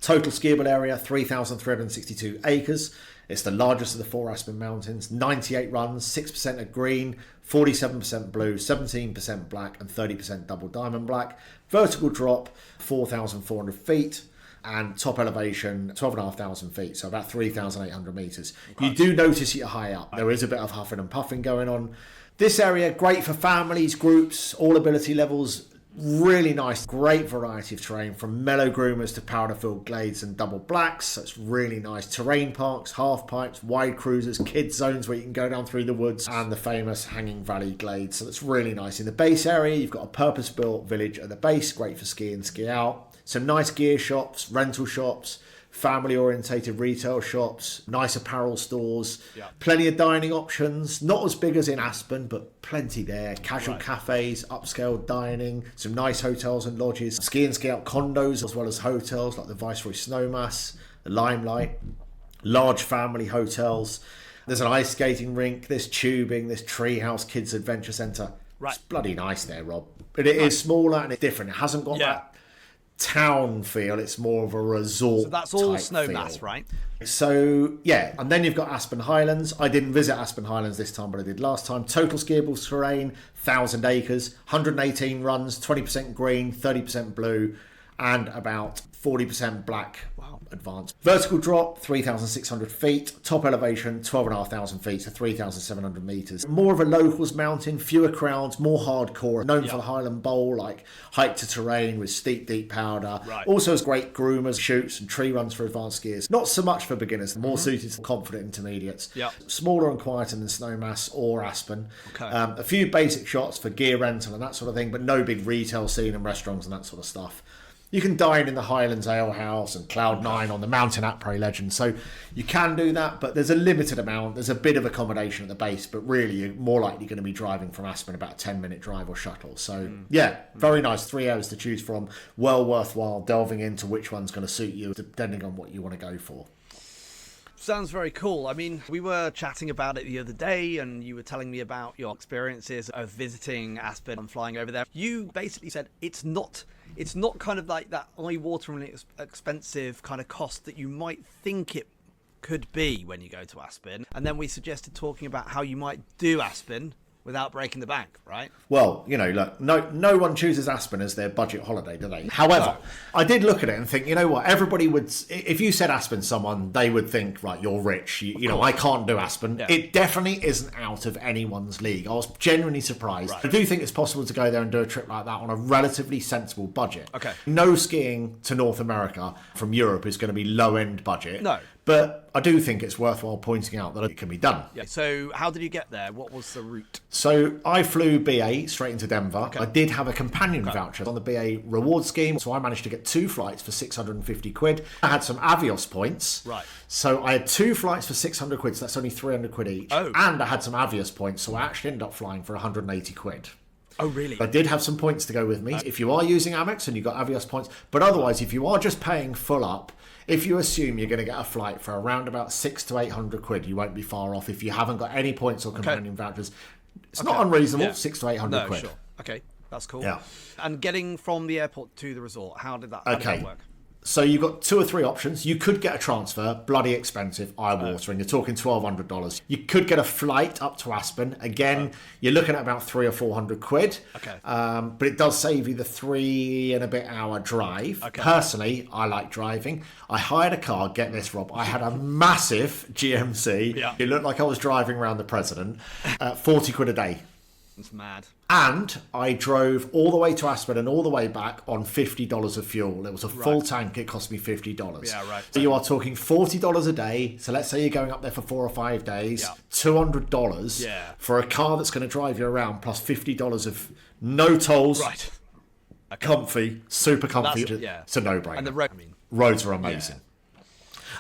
Total skiable area, 3,362 acres. It's the largest of the 4 Aspen Mountains. 98 runs, 6% are green, 47% blue, 17% black, and 30% double diamond black. Vertical drop, 4,400 feet. And top elevation, 12,500 feet, so about 3,800 metres. You do notice you're high up. There is a bit of huffing and puffing going on. This area, great for families, groups, all ability levels. Really nice, great variety of terrain, from mellow groomers to powder-filled glades and double blacks. So it's really nice. Terrain parks, half pipes, wide cruisers, kids zones where you can go down through the woods, and the famous Hanging Valley Glades. So it's really nice. In the base area, you've got a purpose-built village at the base, great for ski in, ski out. Some nice gear shops, rental shops, family-orientated retail shops, nice apparel stores, plenty of dining options. Not as big as in Aspen, but plenty there. Casual cafes, upscale dining, some nice hotels and lodges, ski and ski out condos as well as hotels like the Viceroy Snowmass, the Limelight, large family hotels. There's an ice skating rink, there's tubing, there's Treehouse Kids Adventure Centre. It's bloody nice there, Rob. But it is smaller and it's different. It hasn't got that town feel. It's more of a resort. So that's all Snowmass, right? So yeah, and then you've got Aspen Highlands. I didn't visit Aspen Highlands this time, but I did last time. Total skiable terrain, 1,000 acres, 118 runs, 20% green, 30% blue, and about 40% black. Advanced. Vertical drop, 3,600 feet. Top elevation, 12,500 feet, so 3,700 metres. More of a locals mountain, fewer crowds, more hardcore. Known for the Highland Bowl, like hike to terrain with steep, deep powder. Also has great groomers, shoots, and tree runs for advanced skiers. Not so much for beginners, more suited to confident intermediates. Smaller and quieter than Snowmass or Aspen. A few basic shots for gear rental and that sort of thing, but no big retail scene and restaurants and that sort of stuff. You can dine in the Highlands Ale House and Cloud 9 on the Mountain Après Legend. So you can do that, but there's a limited amount. There's a bit of accommodation at the base, but really you're more likely going to be driving from Aspen about a 10-minute drive or shuttle. So yeah, very nice. 3 hours to choose from. Well worthwhile delving into which one's going to suit you, depending on what you want to go for. Sounds very cool. I mean, we were chatting about it the other day and you were telling me about your experiences of visiting Aspen and flying over there. You basically said it's not kind of like that eye-wateringly expensive kind of cost that you might think it could be when you go to Aspen. And then we suggested talking about how you might do Aspen without breaking the bank, right? Well, look, no one chooses Aspen as their budget holiday, do they? However, I did look at it and think, you know what, everybody would, if you said Aspen to someone, they would think, right, you're rich. You know, I can't do Aspen. Yeah. It definitely isn't out of anyone's league. I was genuinely surprised. Right. I do think it's possible to go there and do a trip like that on a relatively sensible budget. Okay. No skiing to North America from Europe is going to be low-end budget. No. But I do think it's worthwhile pointing out that it can be done. Yeah. So how did you get there? What was the route? So I flew BA straight into Denver. Okay. I did have a companion voucher on the BA reward scheme. So I managed to get 2 flights for 650 quid. I had some Avios points. Right. So I had 2 flights for 600 quid. So that's only 300 quid each. Oh. And I had some Avios points. So I actually ended up flying for 180 quid. Oh, really? I did have some points to go with me. If you are using Amex and you've got Avios points. But otherwise, if you are just paying full up, if you assume you're going to get a flight for around about 600 to 800 quid, you won't be far off if you haven't got any points or companion vouchers. It's not unreasonable, 600 to 800 quid. Sure. Okay, that's cool. Yeah. And getting from the airport to the resort, how did that work? So you've got 2 or 3 options. You could get a transfer, bloody expensive, eye-watering. You're talking $1,200. You could get a flight up to Aspen. Again, you're looking at about 300 or 400 quid. Okay. But it does save you the 3 and a bit hour drive. Okay. Personally, I like driving. I hired a car. Get this, Rob. I had a massive GMC. Yeah. It looked like I was driving around the president. 40 quid a day. It's mad. And I drove all the way to Aspen and all the way back on $50 of fuel. It was a full tank. It cost me $50. Yeah, right. So you are talking $40 a day. So let's say you're going up there for 4 or 5 days. Yeah. $200 for a car that's going to drive you around, plus $50 of no tolls. Right. Okay. Comfy, super comfy. It's a no-brainer. And the roads are amazing. Yeah.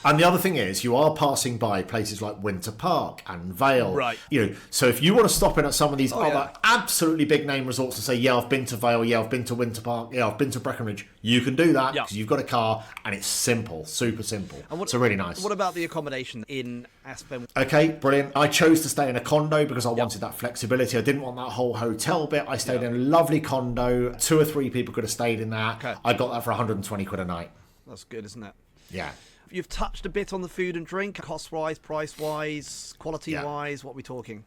And the other thing is, you are passing by places like Winter Park and Vale. Right. So if you want to stop in at some of these other absolutely big name resorts and say, yeah, I've been to Vale, yeah, I've been to Winter Park, yeah, I've been to Breckenridge, you can do that because you've got a car and it's simple, super simple. And so really nice. What about the accommodation in Aspen? Okay, brilliant. I chose to stay in a condo because I wanted that flexibility. I didn't want that whole hotel bit. I stayed in a lovely condo. 2 or 3 people could have stayed in that. Okay. I got that for 120 quid a night. That's good, isn't it? Yeah. You've touched a bit on the food and drink, cost-wise, price-wise, quality-wise. What are we talking?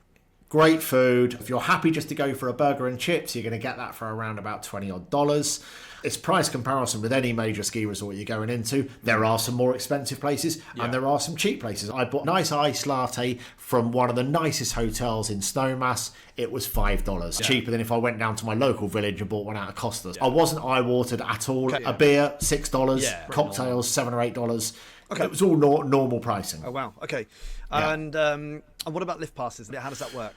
Great food. If you're happy just to go for a burger and chips, you're going to get that for around about $20. It's price comparison with any major ski resort you're going into. There are some more expensive places and there are some cheap places. I bought a nice ice latte from one of the nicest hotels in Snowmass. It was $5. Cheaper than if I went down to my local village and bought one out of Costa's. I wasn't eye-watered at all. A beer, $6. Cocktails, $7 or $8. Okay. It was all normal pricing. Oh, wow. Okay. And what about lift passes? How does that work?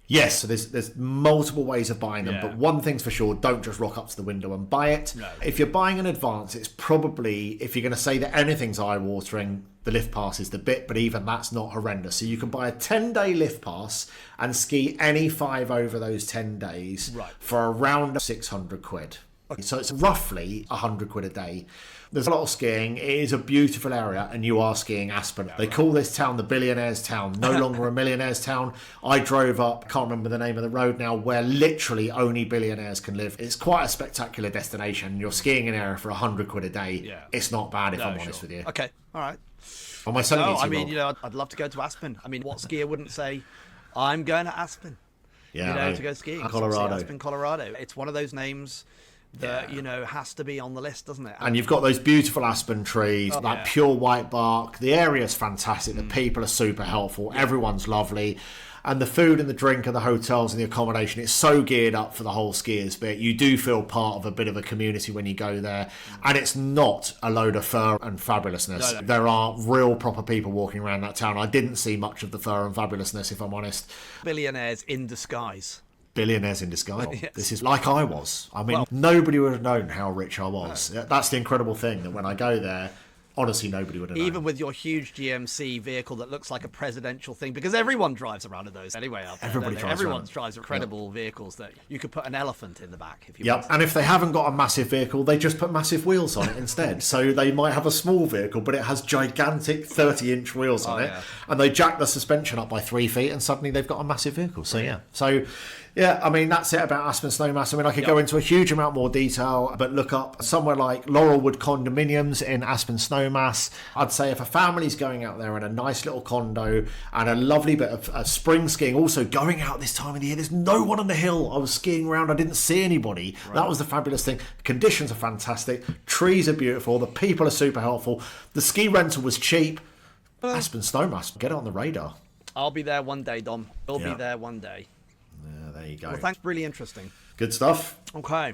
Yes, so there's multiple ways of buying them, but one thing's for sure, don't just rock up to the window and buy it. No. If you're buying in advance, it's probably, if you're going to say that anything's eye-watering, the lift pass is the bit, but even that's not horrendous. So you can buy a 10-day lift pass and ski any 5 over those 10 days for around 600 quid. Okay. So it's roughly 100 quid a day. There's a lot of skiing. It is a beautiful area, and you are skiing Aspen. They call this town the billionaires town, no longer a millionaires town. I drove up, can't remember the name of the road now, where literally only billionaires can live. It's quite a spectacular destination. You're skiing an area for 100 quid a day. Yeah. It's not bad if I'm honest with you. Okay, all right. Am I selling it to I mean, I'd love to go to Aspen. I mean, what skier wouldn't say, I'm going to Aspen, to go skiing. Colorado. Aspen, Colorado. It's one of those names that has to be on the list, doesn't it? And you've got those beautiful aspen trees, pure white bark. The area's fantastic. The people are super helpful. Everyone's lovely. And the food and the drink and the hotels and the accommodation, it's so geared up for the whole skiers bit. You do feel part of a bit of a community when you go there. And it's not a load of fur and fabulousness. No. There are real proper people walking around that town. I didn't see much of the fur and fabulousness, if I'm honest. Billionaires in disguise. billionaires in disguise. Yes. This is like I was. I mean, nobody would have known how rich I was. That's the incredible thing, that when I go there, honestly, nobody would have known. Even with your huge GMC vehicle that looks like a presidential thing, because everyone drives around in those anyway. Up there, Everybody drives Everyone around. drives incredible vehicles that you could put an elephant in the back if you Yep, want. and if they haven't got a massive vehicle, they just put massive wheels on it instead. So they might have a small vehicle, but it has gigantic 30-inch wheels on it, and they jack the suspension up by 3 feet, and suddenly they've got a massive vehicle. So yeah, I mean, that's it about Aspen Snowmass. I mean, I could go into a huge amount more detail, but look up somewhere like Laurelwood Condominiums in Aspen Snowmass. I'd say if a family's going out there in a nice little condo and a lovely bit of spring skiing, also going out this time of the year, there's no one on the hill. I was skiing around, I didn't see anybody. Right. That was the fabulous thing. Conditions are fantastic. Trees are beautiful. The people are super helpful. The ski rental was cheap. Aspen Snowmass, get it on the radar. I'll be there one day, Dom. We'll be there one day. Yeah, there you go. Well, thanks. Really interesting. Good stuff. Okay.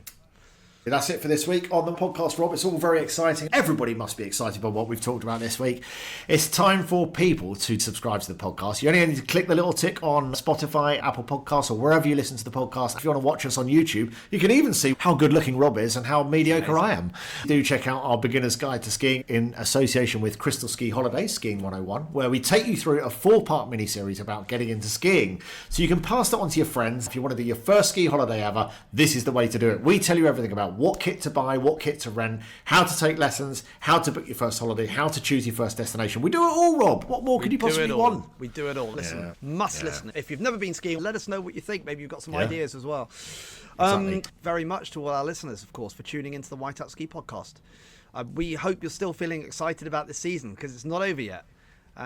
That's it for this week on the podcast, Rob. It's all very exciting. Everybody must be excited by what we've talked about this week. It's time for people to subscribe to the podcast. You only need to click the little tick on Spotify, Apple Podcasts, or wherever you listen to the podcast. If you want to watch us on YouTube, you can even see how good looking Rob is and how mediocre I am. Do check out our Beginner's Guide to Skiing in association with Crystal Ski Holidays, Skiing 101, where we take you through a 4-part mini-series about getting into skiing. So you can pass that on to your friends. If you want to do your first ski holiday ever, this is the way to do it. We tell you everything about what kit to buy, what kit to rent, how to take lessons, how to book your first holiday, how to choose your first destination. We do it all, Rob. What more could you possibly want? We do it all. Listen, listen. If you've never been skiing, let us know what you think. Maybe you've got some ideas as well. Exactly. Very much to all our listeners, of course, for tuning into the Whiteout Ski Podcast. We hope you're still feeling excited about this season, because it's not over yet.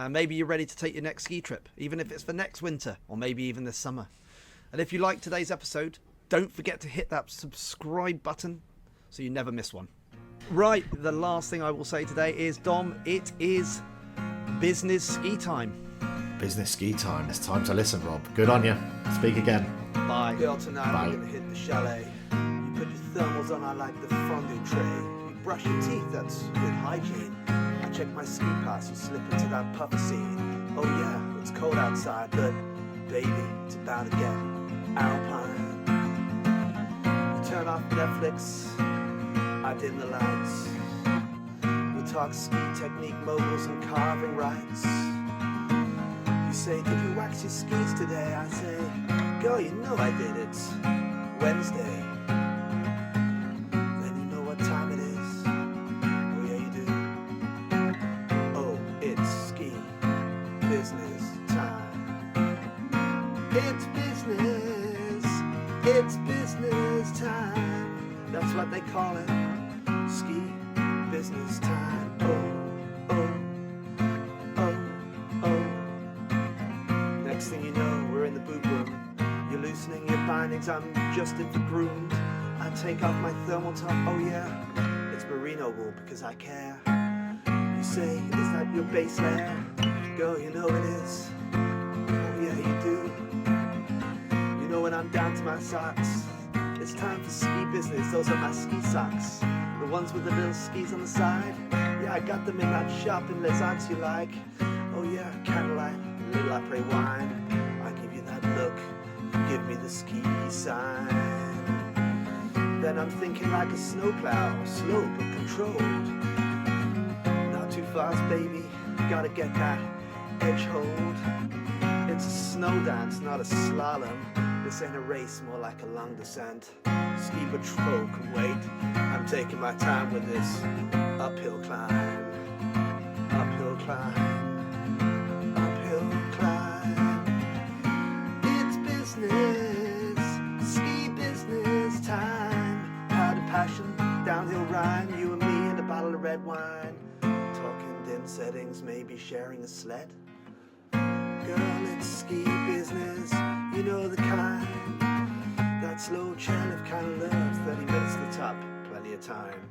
Maybe you're ready to take your next ski trip, even if it's for next winter, or maybe even this summer. And if you like today's episode, don't forget to hit that subscribe button so you never miss one. Right, the last thing I will say today is, Dom, it is business ski time. Business ski time. It's time to listen, Rob. Good on you. Speak again. Bye. Girl, tonight we're gonna hit the chalet. You put your thermals on, I like the fondue tray. You brush your teeth, that's good hygiene. I check my ski pass, you slip into that puffer scene. Oh yeah, it's cold outside, but baby, it's about to get alpine. You turn off Netflix, I dim the lights. We talk ski technique, moguls, and carving rights. You say, did you wax your skis today? I say, girl, you know I did. It's Wednesday. Then you know what time it is. Oh yeah, you do. Oh, it's ski business time. It's business. It's business time. That's what they call it. Ski business time. Oh, oh, oh, oh. Next thing you know, we're in the boot room. You're loosening your bindings, I'm just in for groomed. I take off my thermal top, oh yeah, it's merino wool because I care. You say, is that your base layer? Girl, you know it is. Oh yeah, you do. You know when I'm down to my socks, it's time for ski business. Those are my ski socks, the ones with the little skis on the side. Yeah, I got them in that shop in Les Arcs you like. Oh yeah, candlelight, a little après wine. I give you that look, you give me the ski sign. Then I'm thinking like a snowplow, slow but controlled. Not too fast, baby, you gotta get that edge hold. It's a snow dance, not a slalom. This ain't a race, more like a long descent. Ski patrol can wait. I'm taking my time with this uphill climb. Uphill climb. Uphill climb. It's business. Ski business time. Powder passion, downhill rhyme. You and me and a bottle of red wine. Talking dim settings, maybe sharing a sled. Girl, it's ski business, you know the kind. That slow chairlift kind of love, 30 minutes to the top, plenty of time.